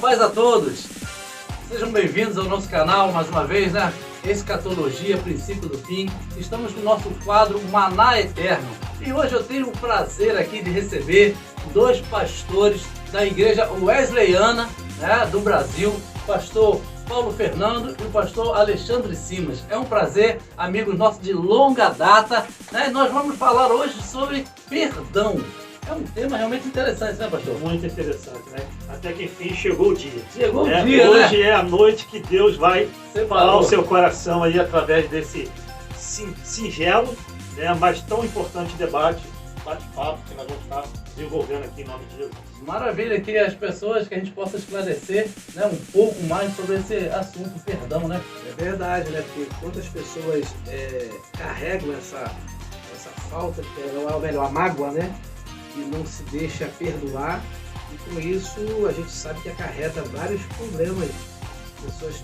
paz a todos! Sejam bem-vindos ao nosso canal mais uma vez, né? Escatologia, princípio do fim. Estamos no nosso quadro Maná Eterno. E hoje eu tenho o prazer aqui de receber dois pastores da igreja wesleyana, né, do Brasil, o pastor Paulo Fernando e o pastor Alexandre Simas. É um prazer, amigos nossos de longa data, né? Nós vamos falar hoje sobre perdão. É um tema realmente interessante, né, pastor? Muito interessante, né? Até que enfim chegou o dia. Chegou o dia, hoje, né? É a noite que Deus vai falar ao seu coração aí através desse singelo, né, mas tão importante debate, bate-papo que nós vamos estar desenvolvendo aqui em nome de Jesus. Maravilha que as pessoas, que a gente possa esclarecer, né, um pouco mais sobre esse assunto, perdão, né? É verdade, né? Porque quantas pessoas carregam essa falta, ou melhor, a mágoa, né? E não se deixa perdoar, e com isso a gente sabe que acarreta vários problemas. As pessoas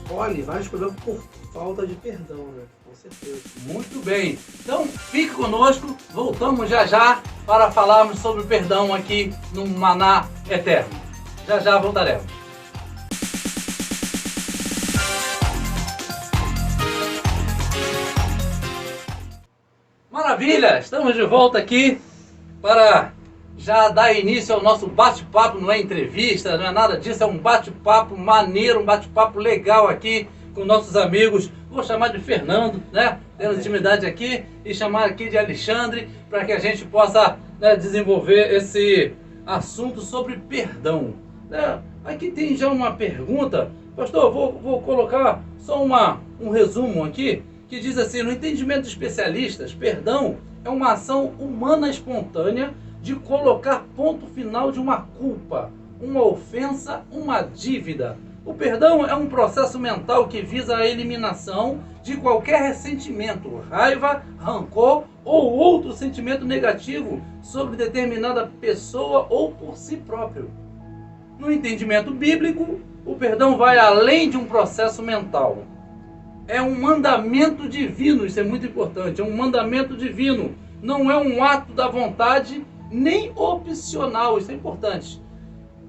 colhem vários problemas por falta de perdão, né? Com certeza. Muito bem, então fique conosco, voltamos já já para falarmos sobre o perdão aqui no Maná Eterno. Já já voltaremos. Maravilha, estamos de volta aqui para já dar início ao nosso bate-papo. Não é entrevista, não é nada disso, é um bate-papo maneiro, um bate-papo legal aqui com nossos amigos. Vou chamar de Fernando, né? Tendo intimidade aqui, e chamar aqui de Alexandre, para que a gente possa, né, desenvolver esse assunto sobre perdão. Aqui tem já uma pergunta, pastor, vou colocar só um resumo aqui, que diz assim: no entendimento de especialistas, perdão é uma ação humana espontânea de colocar ponto final de uma culpa, uma ofensa, uma dívida. O perdão é um processo mental que visa a eliminação de qualquer ressentimento, raiva, rancor ou outro sentimento negativo sobre determinada pessoa ou por si próprio. No entendimento bíblico, o perdão vai além de um processo mental. É um mandamento divino, isso é muito importante, é um mandamento divino, não é um ato da vontade, nem opcional, isso é importante.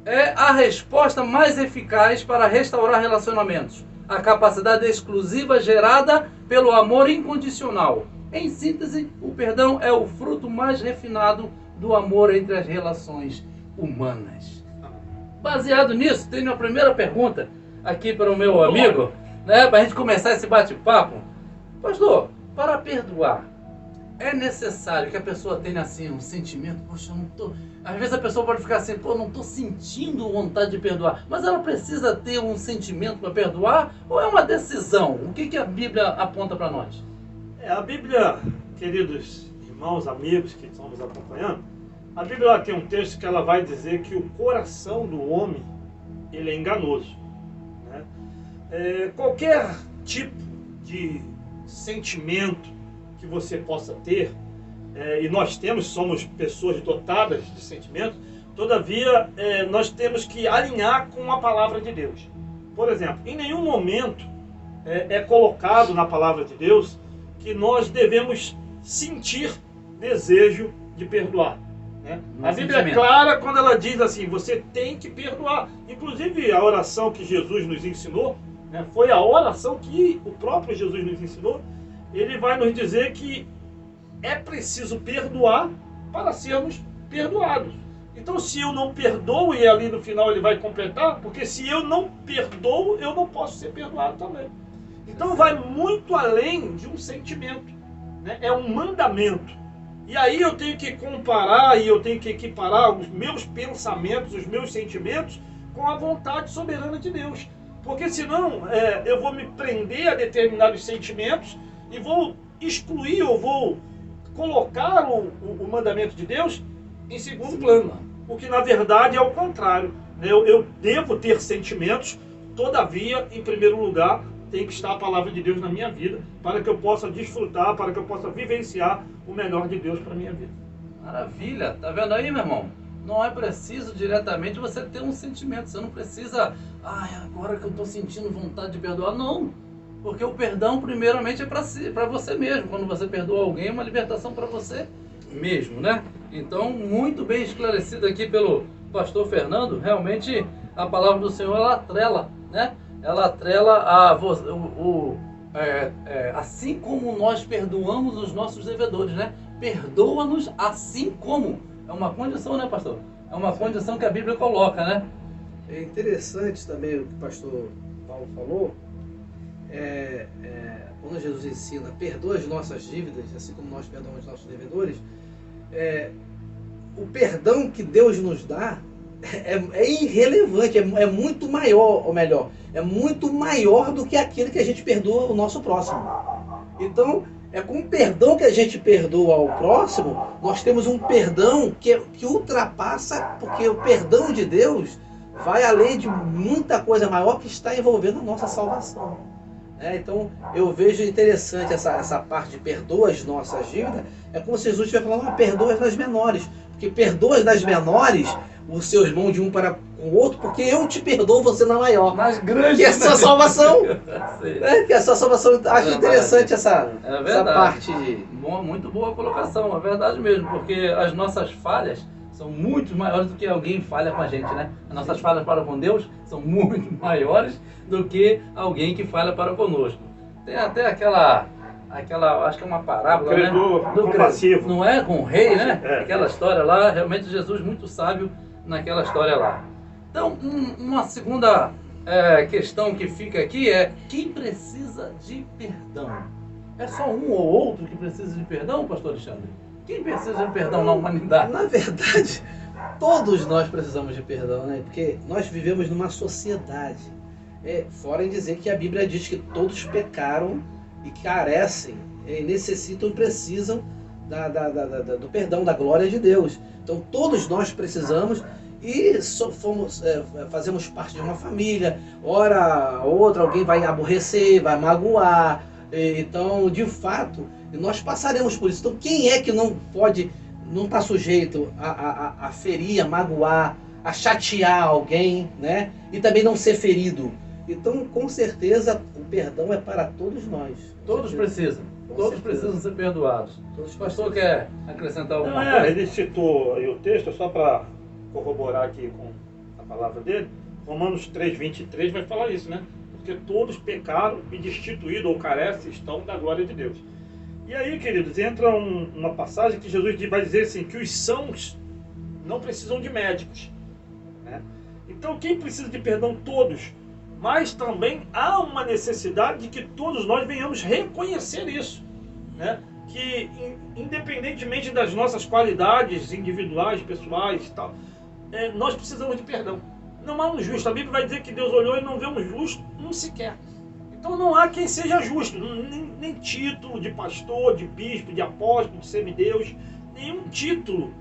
É a resposta mais eficaz para restaurar relacionamentos, a capacidade exclusiva gerada pelo amor incondicional. Em síntese, o perdão é o fruto mais refinado do amor entre as relações humanas. Baseado nisso, tenho a primeira pergunta aqui para o meu amigo, né, para a gente começar esse bate-papo. Pastor, para perdoar, é necessário que a pessoa tenha assim um sentimento, poxa, eu não tô... Às vezes a pessoa pode ficar assim, pô, não estou sentindo vontade de perdoar, mas ela precisa ter um sentimento para perdoar, ou é uma decisão? O que a Bíblia aponta para nós? A Bíblia, queridos irmãos, amigos que estão nos acompanhando, a Bíblia tem um texto que ela vai dizer que o coração do homem, ele é enganoso. Qualquer tipo de sentimento que você possa ter, e nós somos pessoas dotadas de sentimentos, todavia nós temos que alinhar com a palavra de Deus. Por exemplo, em nenhum momento é colocado na palavra de Deus que nós devemos sentir desejo de perdoar. A Bíblia é clara quando ela diz assim, você tem que perdoar. Inclusive a oração que Jesus nos ensinou, foi a oração que o próprio Jesus nos ensinou. Ele vai nos dizer que é preciso perdoar para sermos perdoados. Então, se eu não perdoo, e ali no final ele vai completar, porque se eu não perdoo, eu não posso ser perdoado também. Então, vai muito além de um sentimento, é um mandamento. E aí eu tenho que comparar e eu tenho que equiparar os meus pensamentos, os meus sentimentos com a vontade soberana de Deus. Porque senão eu vou me prender a determinados sentimentos e vou excluir ou vou colocar o mandamento de Deus em segundo plano. O que na verdade é o contrário. Eu devo ter sentimentos, todavia, em primeiro lugar, tem que estar a palavra de Deus na minha vida, para que eu possa desfrutar, para que eu possa vivenciar o melhor de Deus para a minha vida. Maravilha, tá vendo aí, meu irmão? Não é preciso diretamente você ter um sentimento, você não precisa, agora que eu estou sentindo vontade de perdoar, não. Porque o perdão, primeiramente, é para você mesmo. Quando você perdoa alguém, é uma libertação para você mesmo, né? Então, muito bem esclarecido aqui pelo pastor Fernando, realmente a palavra do Senhor, ela atrela, né? Ela atrela assim como nós perdoamos os nossos devedores, né? Perdoa-nos assim como. É uma condição, né, pastor? É uma condição que a Bíblia coloca, né? É interessante também o que o pastor Paulo falou. Quando Jesus ensina, perdoa as nossas dívidas, assim como nós perdoamos os nossos devedores, o perdão que Deus nos dá é irrelevante, é muito maior, ou melhor, é muito maior do que aquele que a gente perdoa o nosso próximo. Então, com o perdão que a gente perdoa ao próximo, nós temos um perdão que ultrapassa, porque o perdão de Deus vai além de muita coisa maior que está envolvendo a nossa salvação. Então, eu vejo interessante essa parte de perdoa as nossas dívidas. É como se Jesus estivesse falando, perdoa nas menores. Porque perdoa nas menores o seu irmão de um para com o outro, porque eu te perdoo você na maior. Nas grandes. Que é a sua salvação. Que é a sua salvação. Acho interessante essa parte de... Muito boa colocação, é verdade mesmo, porque as nossas falhas são muito maiores do que alguém falha com a gente, né? As nossas falhas para com Deus são muito maiores do que alguém que falha para conosco. Tem até aquela acho que é uma parábola, né? Do compassivo. Não é? Com o rei, né? Aquela história lá, realmente Jesus muito sábio naquela história lá. Então, uma segunda questão que fica aqui é: quem precisa de perdão? É só um ou outro que precisa de perdão, pastor Alexandre? Quem precisa de perdão na humanidade? Na verdade, todos nós precisamos de perdão, né? Porque nós vivemos numa sociedade. Fora em dizer que a Bíblia diz que todos pecaram e carecem, necessitam e precisam do perdão, da glória de Deus. Então todos nós precisamos e fazemos parte de uma família. Ora outra, alguém vai aborrecer, vai magoar. Então, de fato, nós passaremos por isso. Então, quem é que não está sujeito a ferir, a magoar, a chatear alguém, né? E também não ser ferido? Então, com certeza, o perdão é para todos nós. Todos precisam. Todos precisam ser perdoados. O pastor quer acrescentar alguma coisa? Ele citou aí o texto, só para corroborar aqui com a palavra dele. Romanos 3:23 vai falar isso, né? Porque todos pecaram e destituídos ou carecem estão da glória de Deus. E aí, queridos, entra uma passagem que Jesus vai dizer assim, que os sãos não precisam de médicos, né? Então, quem precisa de perdão? Todos. Mas também há uma necessidade de que todos nós venhamos reconhecer isso, né? Que independentemente das nossas qualidades individuais, pessoais e tal, nós precisamos de perdão. Não há um justo. A Bíblia vai dizer que Deus olhou e não vê um justo, um sequer. Então não há quem seja justo, nem título de pastor, de bispo, de apóstolo, de semideus, nenhum título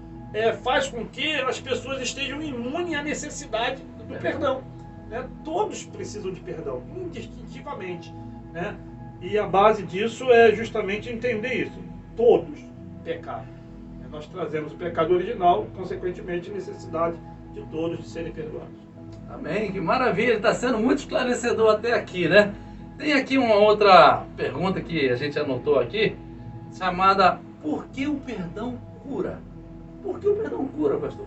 faz com que as pessoas estejam imunes à necessidade do perdão. Né? Todos precisam de perdão, indistintivamente, né? E a base disso é justamente entender isso. Todos pecaram. Nós trazemos o pecado original, consequentemente, a necessidade de todos de serem perdoados. Amém, que maravilha, está sendo muito esclarecedor até aqui, né? Tem aqui uma outra pergunta que a gente anotou aqui, chamada: por que o perdão cura? Por que o perdão cura, pastor?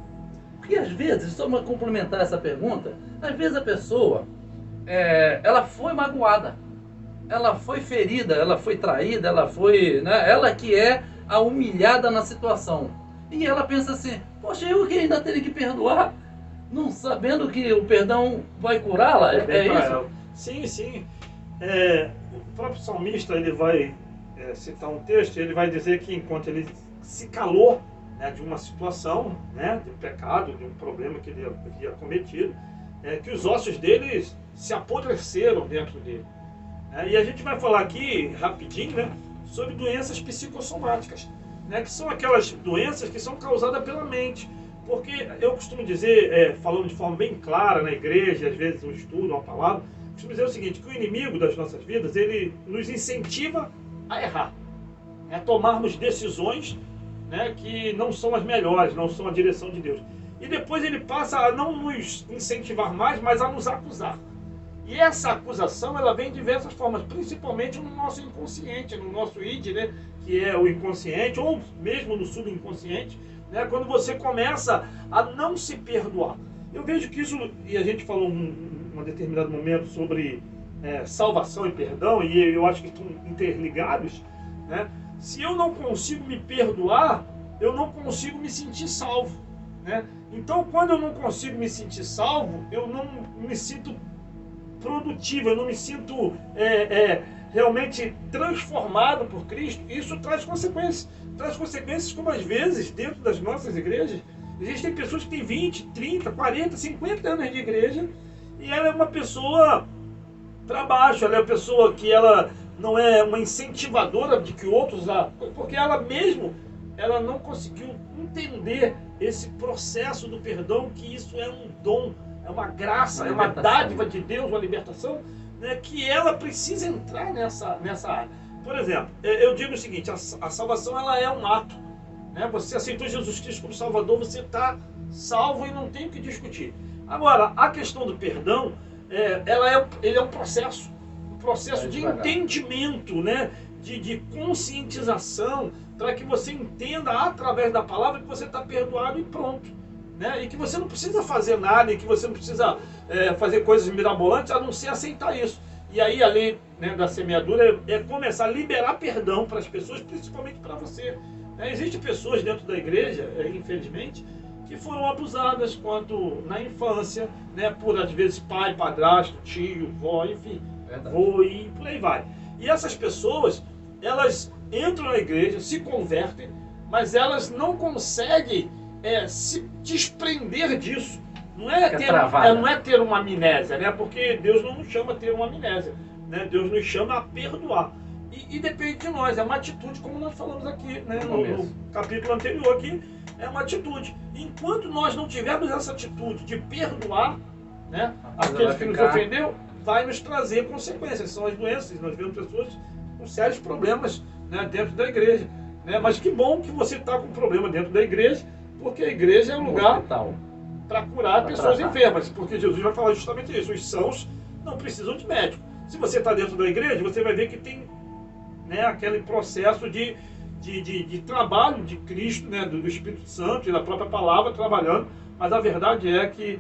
Porque às vezes, só para complementar essa pergunta, às vezes a pessoa, ela foi magoada, ela foi ferida, ela foi traída, ela foi, né, ela que é a humilhada na situação. E ela pensa assim: poxa, eu que ainda tenho que perdoar, não sabendo que o perdão vai curá-la? É isso? Sim, sim. O próprio salmista, ele vai citar um texto, ele vai dizer que enquanto ele se calou, né, de uma situação, né, de um pecado, de um problema que ele havia cometido, que os ossos dele se apodreceram dentro dele. E a gente vai falar aqui, rapidinho, né, sobre doenças psicossomáticas, né, que são aquelas doenças que são causadas pela mente. Porque eu costumo dizer, falando de forma bem clara na igreja, às vezes eu estudo uma palavra, costumo dizer o seguinte, que o inimigo das nossas vidas, ele nos incentiva a errar, a tomarmos decisões, né, que não são as melhores, não são a direção de Deus. E depois ele passa a não nos incentivar mais, mas a nos acusar. E essa acusação, ela vem de diversas formas, principalmente no nosso inconsciente, no nosso id, né, que é o inconsciente, ou mesmo no subconsciente, né? Quando você começa a não se perdoar. Eu vejo que isso, e a gente falou em um determinado momento sobre salvação e perdão, e eu acho que estão interligados, né? Se eu não consigo me perdoar, eu não consigo me sentir salvo, né? Então, quando eu não consigo me sentir salvo, eu não me sinto produtivo, eu não me sinto realmente transformado por Cristo. Isso traz consequências. Traz consequências como, às vezes, dentro das nossas igrejas, existem pessoas que têm 20, 30, 40, 50 anos de igreja, e ela é uma pessoa para baixo, ela é uma pessoa que ela não é uma incentivadora de que outros, porque ela mesmo, ela não conseguiu entender esse processo do perdão, que isso é um dom, é uma graça, é uma dádiva de Deus, uma libertação, né, que ela precisa entrar nessa área. Por exemplo, eu digo o seguinte, a salvação ela é um ato, né? Você aceitou Jesus Cristo como Salvador, você está salvo e não tem o que discutir. Agora, a questão do perdão, ele é um processo de entendimento, né? De conscientização, para que você entenda através da palavra que você está perdoado e pronto, né? E que você não precisa fazer nada, e que você não precisa fazer coisas mirabolantes, a não ser aceitar isso. E aí a lei, né, da semeadura é começar a liberar perdão para as pessoas, principalmente para você. Existem pessoas dentro da igreja, infelizmente, que foram abusadas quanto na infância, né, por às vezes pai, padrasto, tio, vó, enfim, vô, e por aí vai. E essas pessoas, elas entram na igreja, se convertem, mas elas não conseguem se desprender disso. Não é ter uma amnésia, né? Porque Deus não nos chama a ter uma amnésia, né? Deus nos chama a perdoar. E depende de nós, é uma atitude, como nós falamos aqui, né? No capítulo anterior aqui, é uma atitude. Enquanto nós não tivermos essa atitude de perdoar, né, aqueles que nos ofendeu, vai nos trazer consequências. São as doenças. Nós vemos pessoas com sérios problemas, né, dentro da igreja, né? Mas que bom que você está com problema dentro da igreja, porque a igreja é um lugar para curar pessoas enfermas, porque Jesus vai falar justamente isso. Os sãos não precisam de médico. Se você está dentro da igreja, você vai ver que tem, né, aquele processo de trabalho de Cristo, né, do Espírito Santo e da própria palavra trabalhando, mas a verdade é que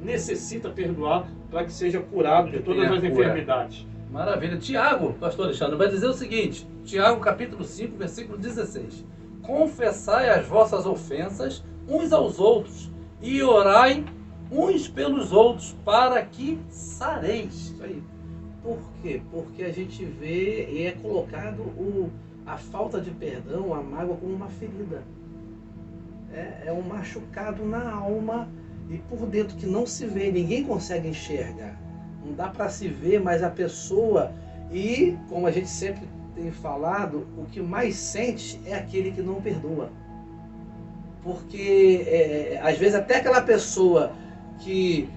necessita perdoar para que seja curado de todas as enfermidades. Maravilha. Tiago, pastor Alexandre, vai dizer o seguinte, Tiago capítulo 5, versículo 16. Confessai as vossas ofensas uns aos outros e orai uns pelos outros para que sareis. Isso aí. Por quê? Porque a gente vê e é colocado a falta de perdão, a mágoa, como uma ferida. É um machucado na alma e por dentro que não se vê, ninguém consegue enxergar. Não dá para se ver, mas a pessoa, e como a gente sempre tem falado, o que mais sente é aquele que não perdoa. Porque às vezes até aquela pessoa que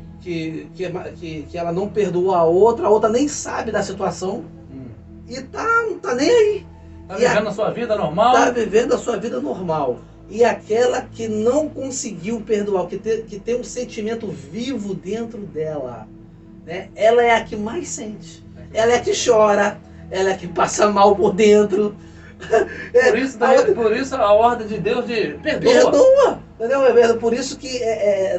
ela não perdoa a outra nem sabe da situação e não tá nem aí. Está vivendo a sua vida normal? Está vivendo a sua vida normal. E aquela que não conseguiu perdoar, que tem um sentimento vivo dentro dela, né? Ela é a que mais sente. Ela é a que chora, ela é a que passa mal por dentro. Por isso a ordem de Deus de perdoa. Perdoa. Entendeu? Por isso que,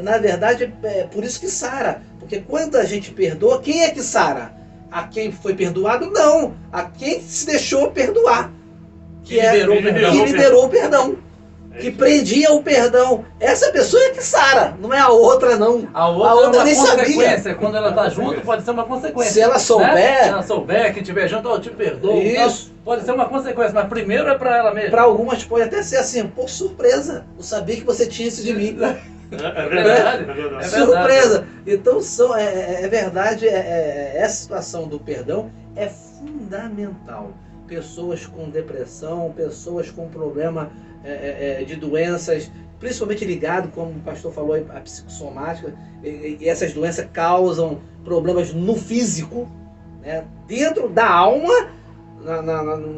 na verdade, por isso que sara. Porque quando a gente perdoa, quem é que sara? A quem foi perdoado? Não. A quem se deixou perdoar. Que liberou o perdão. Que prendia o perdão. Essa pessoa é que sara, não é a outra, não. A outra é uma nem consequência. sabia. Quando ela está junto, pode ser uma consequência. Se ela souber... Né? Se ela souber, que estiver junto, eu te perdoo. Isso. Pode ser uma consequência, mas primeiro é para ela mesma. Para algumas pode até ser assim, por surpresa. Eu sabia que você tinha isso de mim. É verdade. Surpresa. Então, é verdade, essa situação do perdão é fundamental. Pessoas com depressão, pessoas com problema de doenças, principalmente ligado, como o pastor falou, a psicossomática, e essas doenças causam problemas no físico, né, dentro da alma,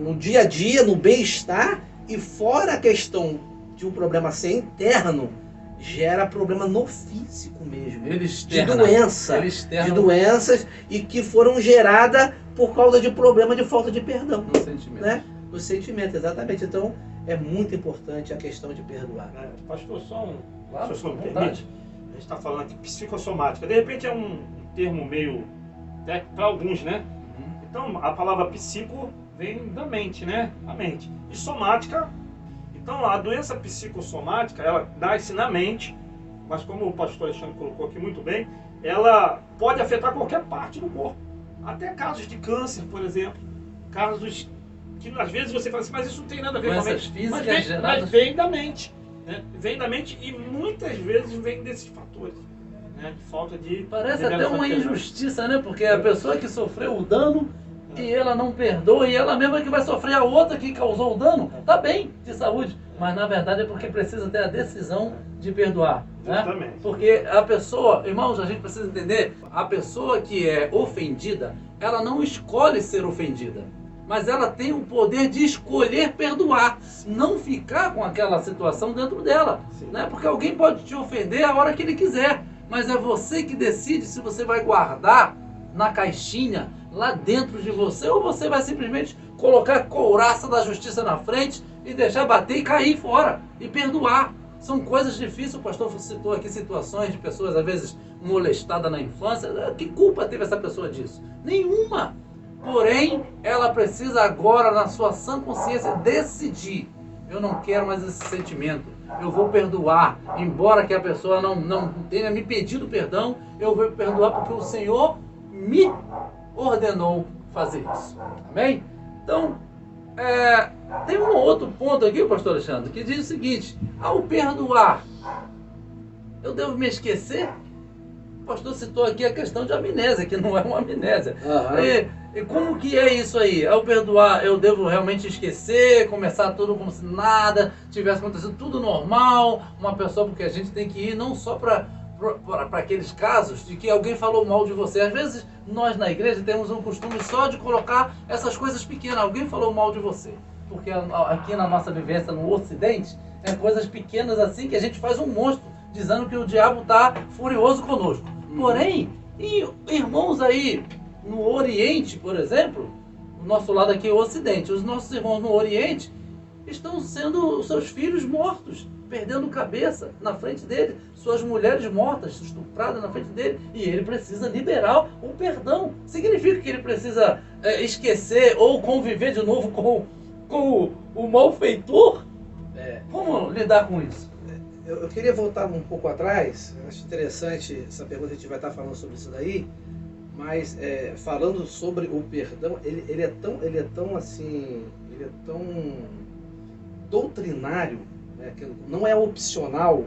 no dia a dia, no bem-estar, e fora a questão de um problema ser interno, gera problema no físico mesmo, de doenças e que foram geradas por causa de problema de falta de perdão, no sentimento. Né? No sentimento, exatamente. Então, é muito importante a questão de perdoar. Pastor, Claro, se o senhor me vontade. permite, a gente está falando aqui psicossomática. De repente é um termo meio técnico para alguns, né? Então, a palavra psico vem da mente, né? A mente. E somática, então a doença psicossomática, ela nasce na mente, mas como o pastor Alexandre colocou aqui muito bem, ela pode afetar qualquer parte do corpo. Até casos de câncer, por exemplo. Casos que às vezes você fala assim, mas isso não tem nada a ver com a Doenças mente. físicas Mas geradas... vem da mente. Né? Vem da mente e muitas vezes vem desses fatores. Né? De falta de... Parece até revelação uma de perdão. injustiça, né? Porque a pessoa que sofreu o dano e ela não perdoa, e ela mesma que vai sofrer a outra que causou o dano, tá bem de saúde. Mas na verdade é porque precisa ter a decisão de perdoar. Né? Justamente. Porque a pessoa, irmãos, a gente precisa entender, a pessoa que é ofendida, ela não escolhe ser ofendida. Mas ela tem o poder de escolher perdoar, não ficar com aquela situação dentro dela. Né? Porque alguém pode te ofender a hora que ele quiser, mas é você que decide se você vai guardar na caixinha, lá dentro de você, ou você vai simplesmente colocar a couraça da justiça na frente e deixar bater e cair fora, e perdoar. São coisas difíceis, o pastor citou aqui situações de pessoas, às vezes, molestadas na infância. Que culpa teve essa pessoa disso? Nenhuma! Porém, ela precisa agora, na sua sã consciência, decidir. Eu não quero mais esse sentimento. Eu vou perdoar. Embora que a pessoa não tenha me pedido perdão, eu vou perdoar porque o Senhor me ordenou fazer isso. Amém? Então, tem um outro ponto aqui, pastor Alexandre, que diz o seguinte: ao perdoar, eu devo me esquecer? O pastor citou aqui a questão de amnésia, que não é uma amnésia. E como que é isso aí? Ao perdoar, eu devo realmente esquecer, começar tudo como se nada tivesse acontecido, tudo normal? Uma pessoa, porque a gente tem que ir não só para aqueles casos de que alguém falou mal de você. Às vezes, nós na igreja temos um costume só de colocar essas coisas pequenas. Alguém falou mal de você. Porque aqui na nossa vivência no Ocidente, é coisas pequenas assim que a gente faz um monstro, dizendo que o diabo está furioso conosco. Porém, irmãos aí no Oriente, por exemplo, o nosso lado aqui é o Ocidente, os nossos irmãos no Oriente estão sendo seus filhos mortos, perdendo cabeça na frente dele, suas mulheres mortas, estupradas na frente dele, e ele precisa liberar o perdão. Significa que ele precisa esquecer ou conviver de novo com o malfeitor? Como lidar com isso? Eu queria voltar um pouco atrás. Eu acho interessante essa pergunta, a gente vai estar falando sobre isso daí, mas falando sobre o perdão, ele é tão doutrinário, né, que não é opcional,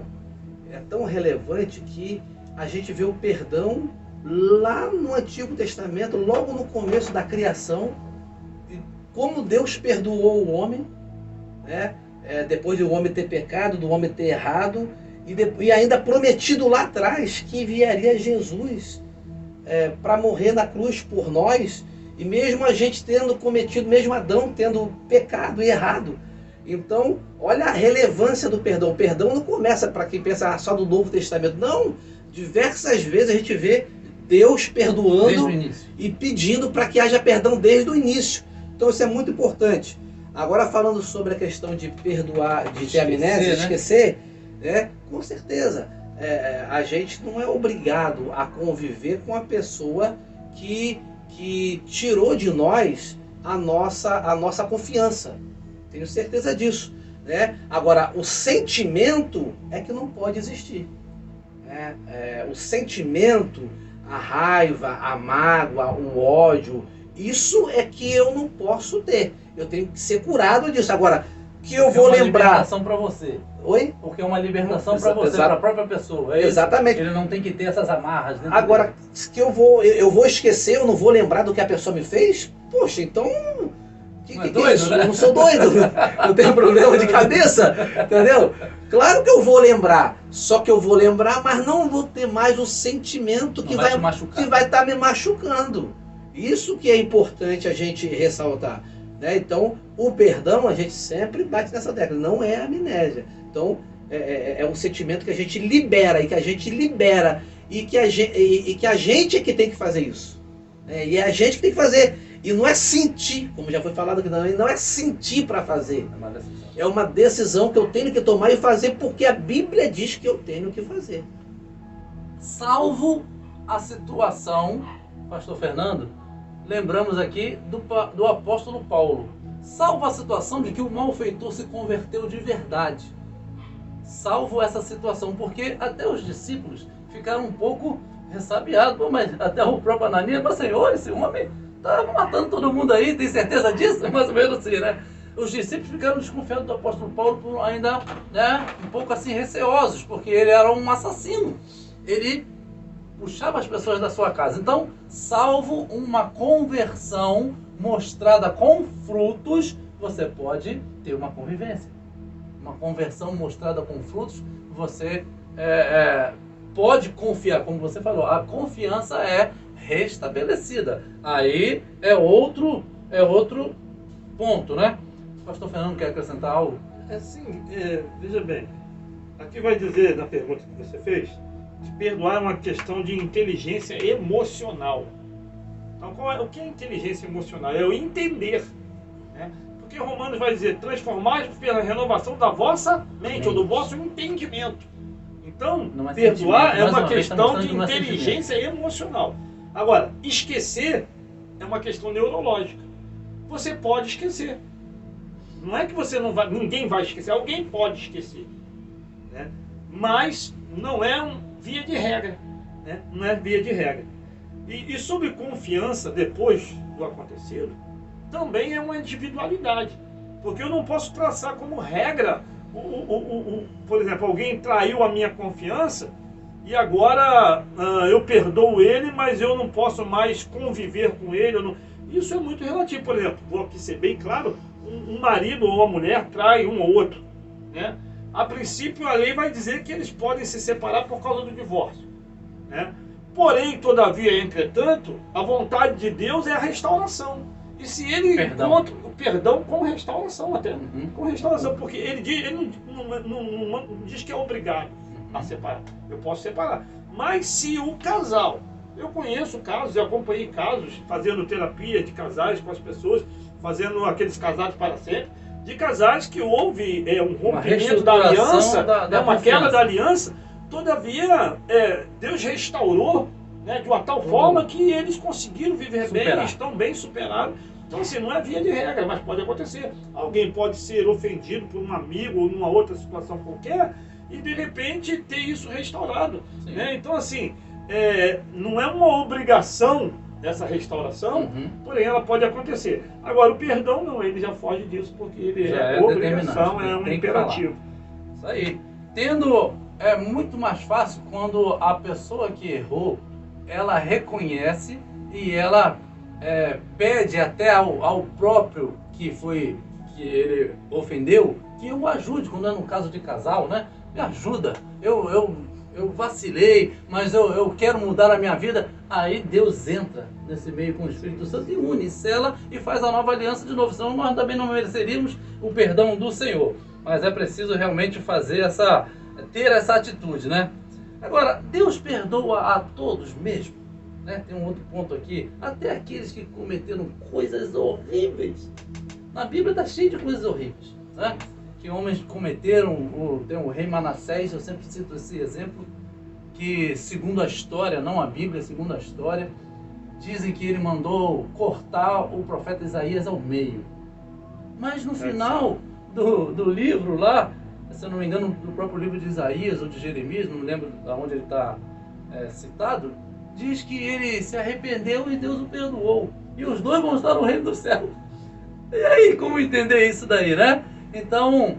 é tão relevante que a gente vê o perdão lá no Antigo Testamento, logo no começo da criação, como Deus perdoou o homem, né? Depois do homem ter pecado, do homem ter errado, e ainda prometido lá atrás que enviaria Jesus para morrer na cruz por nós, e mesmo a gente tendo cometido, mesmo Adão tendo pecado e errado. Então, olha a relevância do perdão. O perdão não começa para quem pensa só do Novo Testamento. Não, diversas vezes a gente vê Deus perdoando e pedindo para que haja perdão desde o início. Então isso é muito importante. Agora falando sobre a questão de perdoar, de ter amnésia, esquecer, com certeza, a gente não é obrigado a conviver com a pessoa que tirou de nós a nossa confiança. Tenho certeza disso. Né? Agora, o sentimento é que não pode existir. O sentimento, a raiva, a mágoa, o ódio, isso é que eu não posso ter. Eu tenho que ser curado disso. Agora, que eu vou lembrar... É uma libertação para você. Oi? Porque é uma libertação para você, para a própria pessoa. Exatamente. Ele não tem que ter essas amarras dentro Agora, dele. Que eu vou esquecer, eu não vou lembrar do que a pessoa me fez? Poxa, então... Não é doido, né? Eu não sou doido. Eu tenho problema de cabeça. Entendeu? Claro que eu vou lembrar. Só que eu vou lembrar, mas não vou ter mais o sentimento que vai estar me machucando. Isso que é importante a gente ressaltar. Né? Então, o perdão, a gente sempre bate nessa tecla. Não é amnésia. Então, é um sentimento que a gente libera. E que a gente é que tem que fazer isso. E é a gente que tem que fazer. E não é sentir, como já foi falado aqui também, não é sentir para fazer. É uma decisão. É uma decisão que eu tenho que tomar e fazer porque a Bíblia diz que eu tenho que fazer. Salvo a situação, pastor Fernando, lembramos aqui do apóstolo Paulo. Salvo a situação de que o malfeitor se converteu de verdade. Salvo essa situação, porque até os discípulos ficaram um pouco ressabiados. Pô, mas até o próprio Ananias, mas Senhor, esse homem está matando todo mundo aí, tem certeza disso? Mais ou menos assim, né? Os discípulos ficaram desconfiados do apóstolo Paulo, ainda, né, um pouco assim receosos, porque ele era um assassino. Ele puxava as pessoas da sua casa. Então, salvo uma conversão mostrada com frutos, você pode ter uma convivência. Uma conversão mostrada com frutos, você pode confiar, como você falou, a confiança é restabelecida. Aí é outro ponto, né? O pastor Fernando quer acrescentar algo? Veja bem, aqui vai dizer na pergunta que você fez, que perdoar é uma questão de inteligência emocional. Então, o que é inteligência emocional? É o entender, né? Porque Romanos vai dizer, transformai-vos pela renovação da vossa mente, ou do vosso entendimento. Então, perdoar é uma questão de inteligência emocional. Agora, esquecer é uma questão neurológica. Você pode esquecer. Não é que você não vai, ninguém vai esquecer, alguém pode esquecer, né? Mas não é via de regra, né? Não é via de regra. E sobre confiança depois do acontecido, também é uma individualidade, porque eu não posso traçar como regra, por exemplo, alguém traiu a minha confiança e agora eu perdoo ele, mas eu não posso mais conviver com ele. Isso é muito relativo. Por exemplo, vou aqui ser bem claro, um marido ou uma mulher trai um ou outro, né? A princípio a lei vai dizer que eles podem se separar por causa do divórcio, né? Porém, todavia, entretanto, a vontade de Deus é a restauração. E se ele encontra o perdão com restauração até, com restauração, porque ele não diz que é obrigado a separar. Eu posso separar. Mas se o casal, eu conheço casos, eu acompanhei casos, fazendo terapia de casais com as pessoas, fazendo aqueles casados para sempre, de casais que houve um rompimento da aliança, uma quebra da aliança, todavia Deus restaurou, né, de uma tal forma que eles conseguiram viver bem, estão bem superados. Então assim, não é via de regra, mas pode acontecer. Alguém pode ser ofendido por um amigo ou numa outra situação qualquer e de repente ter isso restaurado, né? Então assim, não é uma obrigação dessa restauração, porém ela pode acontecer. Agora o perdão não, ele já foge disso, porque ele é obrigação, é um imperativo. Isso aí. É muito mais fácil quando a pessoa que errou, ela reconhece e ela pede até ao próprio que ele ofendeu, que o ajude, quando é no caso de casal, né? Me ajuda, eu vacilei, mas eu quero mudar a minha vida. Aí Deus entra nesse meio com o Espírito Santo e une, sela e faz a nova aliança de novo. Senão nós também não mereceríamos o perdão do Senhor. Mas é preciso realmente ter essa atitude, né? Agora, Deus perdoa a todos mesmo, né? Tem um outro ponto aqui, até aqueles que cometeram coisas horríveis. Na Bíblia está cheio de coisas horríveis, né? Que homens cometeram, tem o rei Manassés, eu sempre cito esse exemplo, que segundo a história, não a Bíblia, segundo a história, dizem que ele mandou cortar o profeta Isaías ao meio. Mas no final do livro lá, se eu não me engano, no próprio livro de Isaías ou de Jeremias, não me lembro de onde ele está citado, diz que ele se arrependeu e Deus o perdoou. E os dois vão estar no reino do céu. E aí, como entender isso daí, né? Então,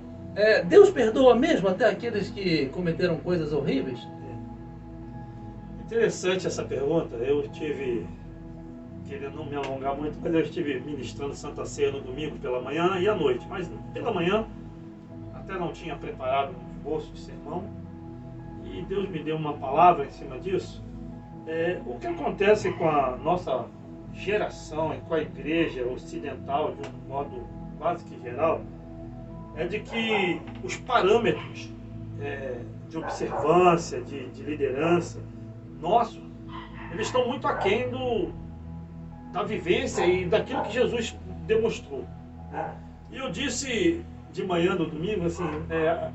Deus perdoa mesmo até aqueles que cometeram coisas horríveis? Interessante essa pergunta. Eu estive, querendo não me alongar muito, mas eu estive ministrando Santa Ceia no domingo pela manhã e à noite. Mas pela manhã, até não tinha preparado um esboço de sermão, e Deus me deu uma palavra em cima disso. O que acontece com a nossa geração e com a igreja ocidental, de um modo quase que geral, é de que os parâmetros de observância, de liderança nosso, eles estão muito aquém da vivência e daquilo que Jesus demonstrou, né? E eu disse de manhã no domingo, assim,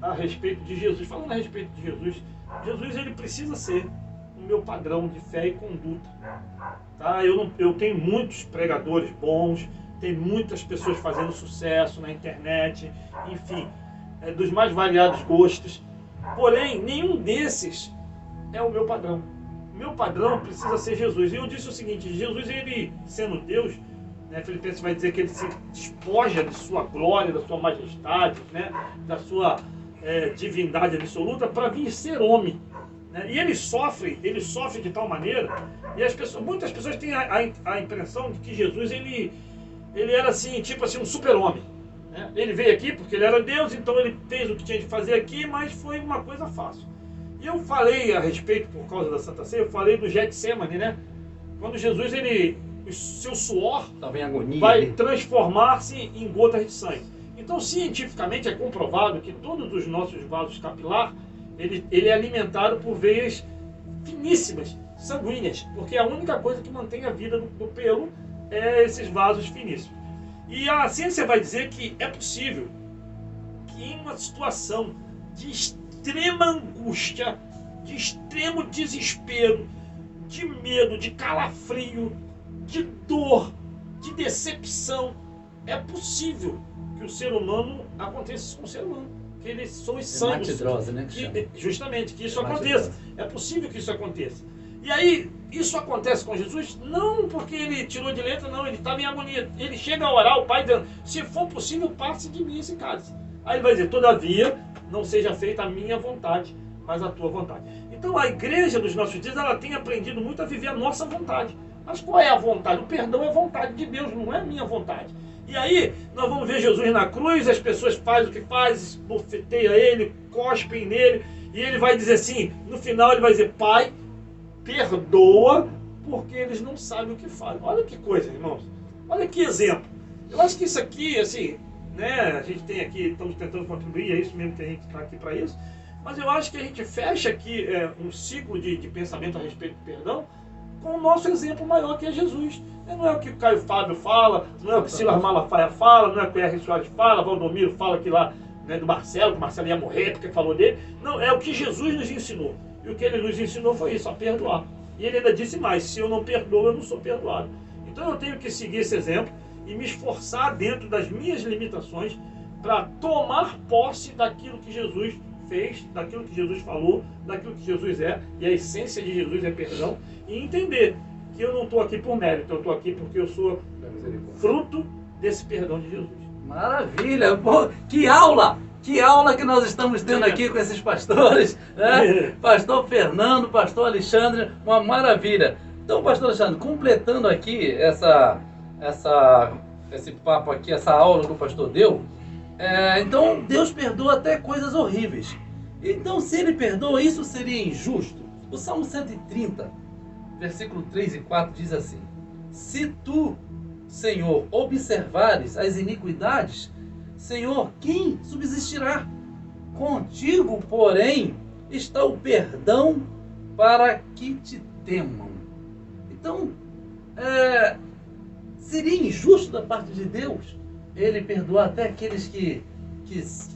a respeito de Jesus, falando a respeito de Jesus, Jesus ele precisa ser o meu padrão de fé e conduta, tá? Eu tenho muitos pregadores bons, tem muitas pessoas fazendo sucesso na internet, enfim, dos mais variados gostos, porém, nenhum desses é o meu padrão. O meu padrão precisa ser Jesus. E eu disse o seguinte, Jesus, ele sendo Deus, né, Filipenses vai dizer que ele se despoja de sua glória, da sua majestade, né, da sua divindade absoluta para vir ser homem, né? E ele sofre de tal maneira, e muitas pessoas têm a impressão de que Jesus ele era assim, tipo assim, um super-homem, né? Ele veio aqui porque ele era Deus, então ele fez o que tinha de fazer aqui, mas foi uma coisa fácil. E eu falei a respeito, por causa da Santa Ceia, eu falei do Getsemane, né? Quando Jesus, o seu suor Estava em agonia, vai né? transformar-se em gotas de sangue. Então, cientificamente é comprovado que todos os nossos vasos capilares, ele é alimentado por veias finíssimas, sanguíneas, porque a única coisa que mantém a vida do pelo é esses vasos finíssimos. E a ciência vai dizer que é possível que em uma situação de extrema angústia, de extremo desespero, de medo, de calafrio, de dor, de decepção, é possível que o ser humano aconteça com o ser humano, que eles são os sangues, Hematidrose, né? justamente, que isso Hematidrose. aconteça. É possível que isso aconteça. E aí, isso acontece com Jesus não porque ele tirou de letra, não, ele estava em agonia. Ele chega a orar ao Pai dizendo, se for possível, passe de mim esse cálice. Aí ele vai dizer, todavia, não seja feita a minha vontade, mas a tua vontade. Então a igreja dos nossos dias, ela tem aprendido muito a viver a nossa vontade. Mas qual é a vontade? O perdão é a vontade de Deus, não é a minha vontade. E aí, nós vamos ver Jesus na cruz, as pessoas fazem o que fazem, bofeteiam ele, cospem nele, e ele vai dizer assim, no final ele vai dizer, Pai, perdoa, porque eles não sabem o que fazem. Olha que coisa, irmãos. Olha que exemplo. Eu acho que isso aqui, assim, né, a gente tem aqui, estamos tentando contribuir, é isso mesmo que a gente está aqui para isso, mas eu acho que a gente fecha aqui um ciclo de pensamento a respeito do perdão com o nosso exemplo maior, que é Jesus. Não é o que o Caio Fábio fala, não é o que Silas Malafaia fala, não é o que o R. Soares fala, Valdomiro fala que lá, né, do Marcelo, que o Marcelo ia morrer porque falou dele. Não, é o que Jesus nos ensinou. E o que ele nos ensinou foi isso, a perdoar. E ele ainda disse mais, se eu não perdoo, eu não sou perdoado. Então eu tenho que seguir esse exemplo e me esforçar dentro das minhas limitações para tomar posse daquilo que Jesus fez, daquilo que Jesus falou, daquilo que Jesus é, e a essência de Jesus é perdão, e entender que eu não estou aqui por mérito, eu estou aqui porque eu sou fruto desse perdão de Jesus. Maravilha! Pô, que aula! Que aula que nós estamos tendo aqui com esses pastores, né? Pastor Fernando, pastor Alexandre, uma maravilha. Então, pastor Alexandre, completando aqui esse papo aqui, essa aula que o pastor deu, então Deus perdoa até coisas horríveis. Então, se ele perdoa, isso seria injusto? O Salmo 130, versículo 3 e 4 diz assim: se tu, Senhor, observares as iniquidades, Senhor, quem subsistirá? Contigo, porém, está o perdão para que te temam. Então, seria injusto da parte de Deus ele perdoar até aqueles que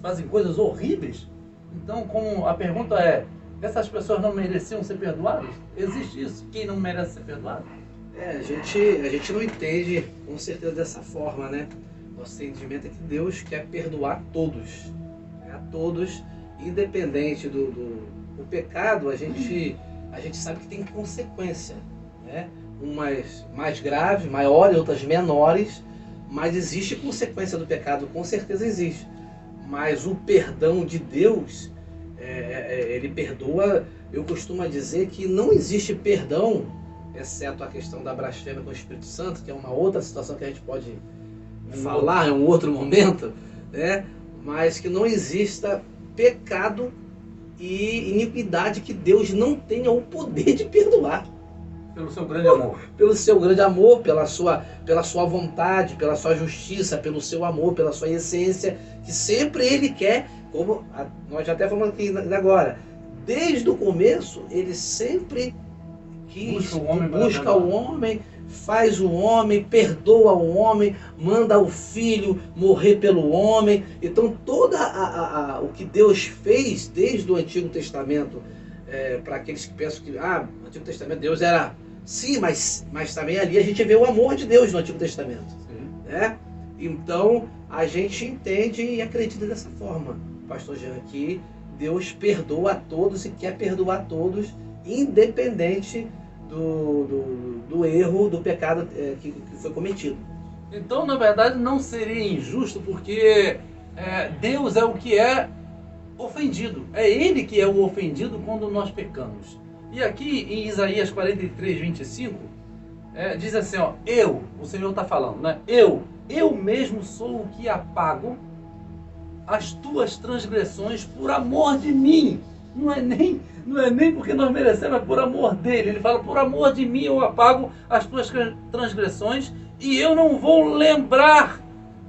fazem coisas horríveis? Então, como a pergunta é, essas pessoas não mereciam ser perdoadas? Existe isso? Quem não merece ser perdoado? A gente não entende com certeza dessa forma, né? Nosso entendimento é que Deus quer perdoar a todos, né? A todos, independente do pecado, a gente sabe que tem consequência, né? Umas mais graves, maiores, outras menores, mas existe consequência do pecado, com certeza existe. Mas o perdão de Deus, ele perdoa. Eu costumo dizer que não existe perdão, exceto a questão da blasfêmia com o Espírito Santo, que é uma outra situação que a gente pode falar em um outro momento, né? Mas que não exista pecado e iniquidade que Deus não tenha o poder de perdoar. Pelo seu grande amor. Pelo seu grande amor, pela sua vontade, pela sua justiça, pelo seu amor, pela sua essência, que sempre Ele quer, como nós já até falamos aqui agora, desde o começo, Ele sempre quis, Busca o homem para busca perdoar. o homem, faz o homem, perdoa o homem, manda o filho morrer pelo homem. Então todo o que Deus fez desde o Antigo Testamento, para aqueles que pensam que no Antigo Testamento Deus era... Sim, mas também ali a gente vê o amor de Deus no Antigo Testamento. Sim. Né? Então a gente entende e acredita dessa forma, Pastor Jean, que Deus perdoa a todos e quer perdoar a todos, independente do erro, do pecado que foi cometido. Então, na verdade, não seria injusto, porque Deus é o que é ofendido. É Ele que é o ofendido quando nós pecamos. E aqui em Isaías 43, 25, diz assim, ó, o Senhor está falando, né? Eu mesmo sou o que apago as tuas transgressões por amor de mim. Não é nem porque nós merecemos, é por amor dele. Ele fala, por amor de mim eu apago as tuas transgressões e eu não vou lembrar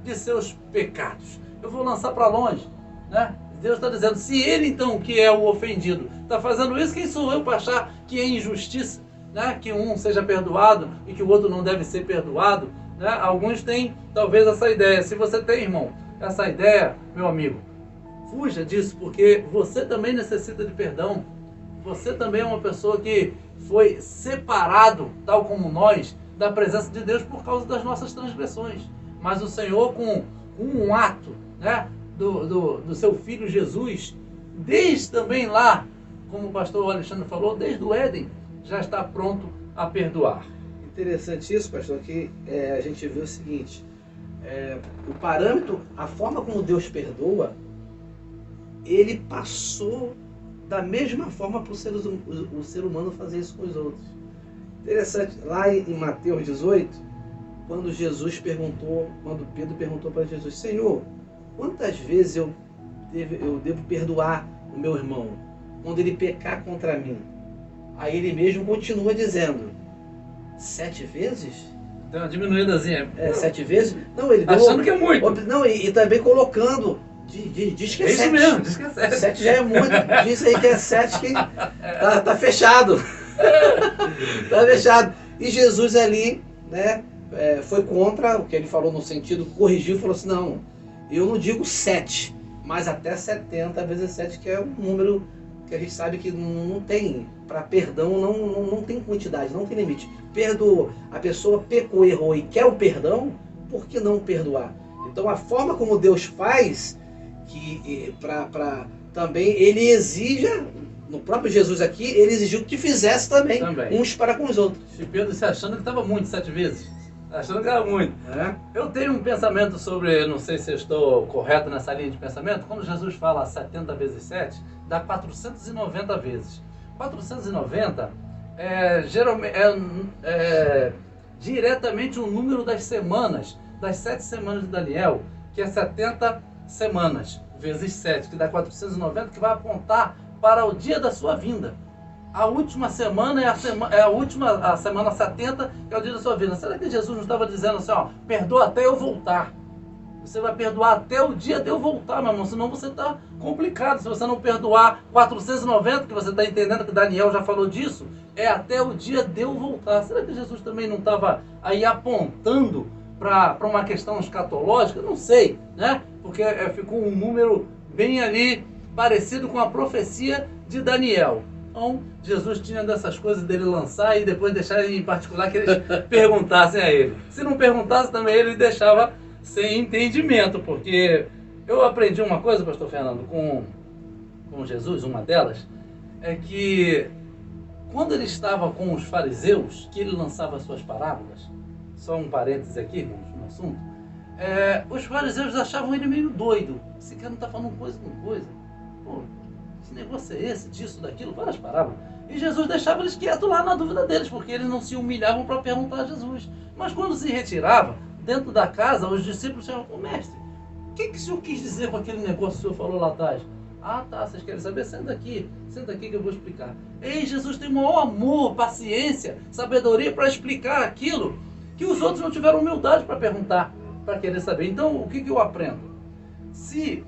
de seus pecados. Eu vou lançar para longe, né? Deus está dizendo, se ele então, que é o ofendido, está fazendo isso, quem sou eu para achar que é injustiça, né? Que um seja perdoado e que o outro não deve ser perdoado, né? Alguns têm talvez essa ideia. Se você tem, irmão, essa ideia, meu amigo, fuja disso, porque você também necessita de perdão. Você também é uma pessoa que foi separado, tal como nós, da presença de Deus por causa das nossas transgressões. Mas o Senhor, com um ato, né, do seu Filho Jesus, desde também lá, como o pastor Alexandre falou, desde o Éden, já está pronto a perdoar. Interessante isso, pastor, que a gente vê o seguinte, o parâmetro, a forma como Deus perdoa, ele passou da mesma forma para o ser humano fazer isso com os outros. Interessante, lá em Mateus 18, quando Pedro perguntou para Jesus, Senhor, quantas vezes eu devo perdoar o meu irmão quando ele pecar contra mim? Aí ele mesmo continua dizendo, 7 vezes? Deu uma diminuídazinha. 7 vezes? Não, ele deu... Achando que é muito. Não, e também colocando, diz que é 7. Isso mesmo, diz que é 7. 7 já é muito, diz aí que é 7 que tá fechado. Tá fechado. E Jesus ali, né, foi contra o que ele falou no sentido, corrigiu e falou assim, não, eu não digo 7, mas até 70 vezes 7, que é um número que a gente sabe que não tem, para perdão não tem quantidade, não tem limite. Perdoa, a pessoa pecou, errou e quer o perdão, por que não perdoar? Então a forma como Deus faz, que também ele exija, no próprio Jesus aqui, ele exigiu que fizesse também. Uns para com os outros. E Pedro se achando que estava muito 7 vezes. Achando que era muito. Eu tenho um pensamento sobre, não sei se eu estou correto nessa linha de pensamento, quando Jesus fala 70 vezes 7, dá 490 vezes. 490 geralmente diretamente o número das semanas, das 7 semanas de Daniel, que é 70 semanas, vezes 7, que dá 490, que vai apontar para o dia da sua vinda. A última semana é a semana 70, que é o dia da sua vida. Será que Jesus não estava dizendo assim, ó, perdoa até eu voltar? Você vai perdoar até o dia de eu voltar, meu irmão, senão você está complicado. Se você não perdoar 490, que você está entendendo que Daniel já falou disso, é até o dia de eu voltar. Será que Jesus também não estava aí apontando para uma questão escatológica? Não sei, né? Porque ficou um número bem ali parecido com a profecia de Daniel. Então, Jesus tinha dessas coisas dele lançar e depois deixar em particular que eles perguntassem a ele. Se não perguntasse também, ele deixava sem entendimento, porque eu aprendi uma coisa, pastor Fernando, com Jesus, uma delas, é que quando ele estava com os fariseus, que ele lançava as suas parábolas, só um parêntese aqui, irmãos, no assunto, os fariseus achavam ele meio doido. Esse cara não está falando coisa com coisa. Pô, que negócio é esse, disso, daquilo, várias parábolas. E Jesus deixava eles quietos lá na dúvida deles, porque eles não se humilhavam para perguntar a Jesus. Mas quando se retirava, dentro da casa, os discípulos disseram, ô mestre, o que o senhor quis dizer com aquele negócio que o senhor falou lá atrás? Ah, tá, vocês querem saber? Senta aqui que eu vou explicar. Ei, Jesus tem maior amor, paciência, sabedoria para explicar aquilo que os outros não tiveram humildade para perguntar, para querer saber. Então, o que eu aprendo? Se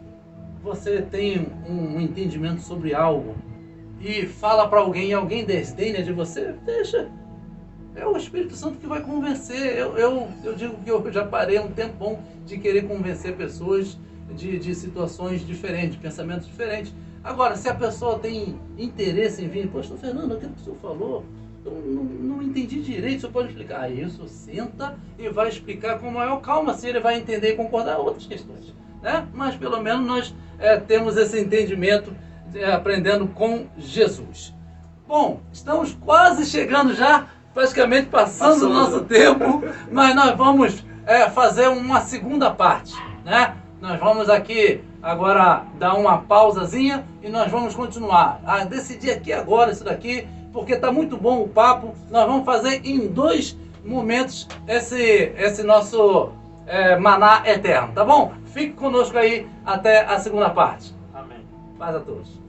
você tem um entendimento sobre algo e fala para alguém e alguém desdenha de você, deixa. É o Espírito Santo que vai convencer. Eu digo que eu já parei um tempão de querer convencer pessoas de situações diferentes, de pensamentos diferentes. Agora, se a pessoa tem interesse em vir, poxa, Fernando, aquilo que o senhor falou, eu não entendi direito, o senhor pode explicar? Aí o senhor senta e vai explicar com maior calma, se ele vai entender e concordar outras questões, né? Mas pelo menos nós temos esse entendimento aprendendo com Jesus. Bom, estamos quase chegando já, praticamente passando o nosso tempo, mas nós vamos fazer uma segunda parte, né? Nós vamos aqui agora dar uma pausazinha e nós vamos continuar. Decidir aqui agora isso daqui, porque está muito bom o papo. Nós vamos fazer em 2 momentos esse nosso maná eterno, tá bom? Fique conosco aí até a segunda parte. Amém. Paz a todos.